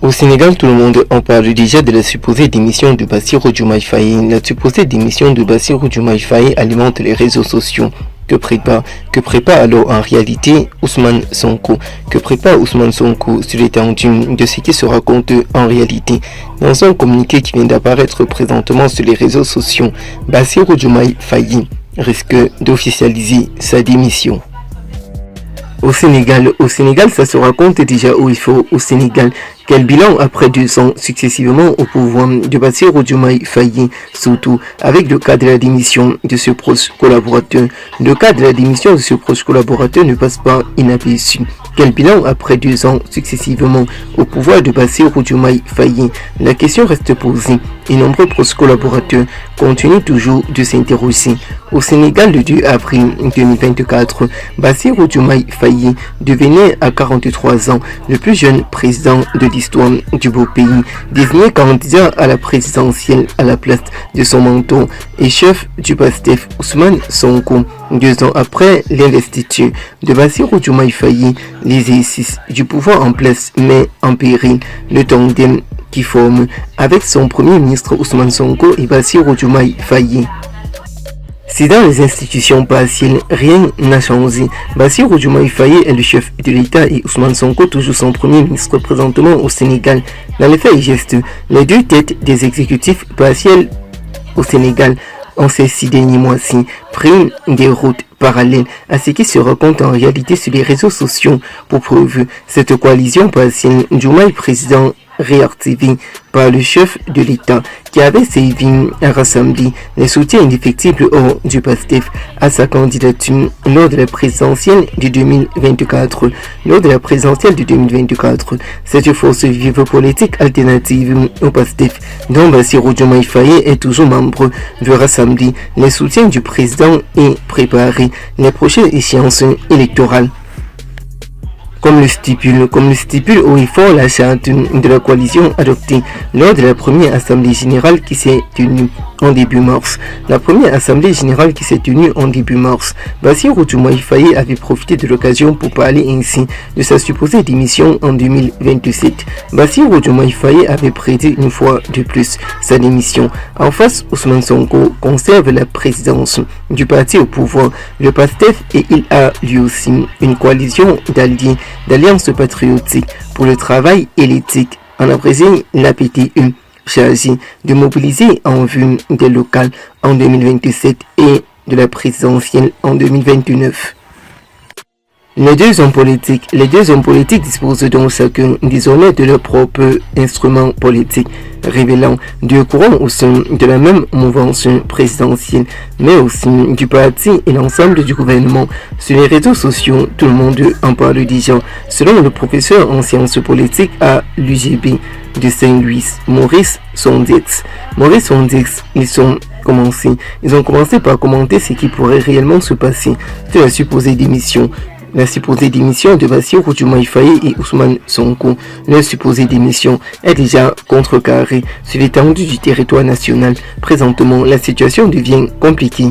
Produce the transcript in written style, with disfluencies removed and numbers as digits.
Au Sénégal, tout le monde en parle déjà de la supposée démission de Bassirou Diomaye Faye. La supposée démission de Bassirou Diomaye Faye alimente les réseaux sociaux. Que prépare alors en réalité Ousmane Sonko? Que prépare Ousmane Sonko sur l'étendue de ce qui se raconte en réalité? Dans un communiqué qui vient d'apparaître présentement sur les réseaux sociaux, Bassirou Diomaye Faye risque d'officialiser sa démission. Au Sénégal, ça se raconte déjà où il faut au Sénégal. Quel bilan après 2 ans successivement au pouvoir de Bassirou Diomaye Faye, surtout avec le cas de la démission de ce proche collaborateur. Le cas de la démission de ce proche collaborateur ne passe pas inaperçu. Quel bilan après 2 ans successivement au pouvoir de Bassirou Diomaye Faye? La question reste posée et nombreux proches collaborateurs continuent toujours de s'interroger. Au Sénégal, le 2 avril 2024, Bassirou Diomaye Faye devenait à 43 ans le plus jeune président de l'histoire du beau pays, désigné candidat à la présidentielle à la place de son mentor et chef du PASTEF Ousmane Sonko. 2 ans après l'investiture de Bassirou Diomaye Faye, l'exercice du pouvoir en place met en péril le tandem qui forme avec son premier ministre Ousmane Sonko et Bassirou Diomaye Faye. Si dans les institutions partielles, rien n'a changé, Bassirou Diomaye Faye est le chef de l'État et Ousmane Sonko toujours son premier ministre présentement au Sénégal. Dans les faits et gestes, les deux têtes des exécutifs partiels au Sénégal ont ces 6 derniers mois-ci pris des routes parallèles à ce qui se raconte en réalité sur les réseaux sociaux. Pour preuve, cette coalition partielle Diomaye président réactivée par le chef de l'État qui avait servi à rassembler les soutiens indéfectibles hors du PASTEF à sa candidature lors de la présidentielle de 2024. Cette force vive politique alternative au PASTEF dont Bassirou Diomaye Faye est toujours membre veut rassembler les soutiens du président et préparer les prochaines échéances électorales. Comme le stipule au effort la charte de la coalition adoptée lors de la première assemblée générale qui s'est tenue en début mars. Bassirou Diomaye Faye avait profité de l'occasion pour parler ainsi de sa supposée démission en 2027. Bassirou Diomaye Faye avait prêté une fois de plus sa démission. En face, Ousmane Sonko conserve la présidence du parti au pouvoir, le PASTEF, et il a lui aussi une coalition d'alliance patriotique pour le travail et l'éthique, en abrégé la PTU, chargée de mobiliser en vue des locales en 2027 et de la présidentielle en 2029. Les deux hommes politiques disposent donc chacun désormais de leur propre instrument politique, révélant 2 courants au sein de la même mouvance présidentielle, mais aussi du parti et l'ensemble du gouvernement. Sur les réseaux sociaux, tout le monde en parle déjà. Selon le professeur en sciences politiques à l'UGB de Saint-Louis, Maurice Sondix, ils ont commencé par commenter ce qui pourrait réellement se passer de la supposée démission de Bassirou Diomaye Faye et Ousmane Sonko. Leur supposée démission est déjà contrecarrée sur l'étendue du territoire national. Présentement, la situation devient compliquée.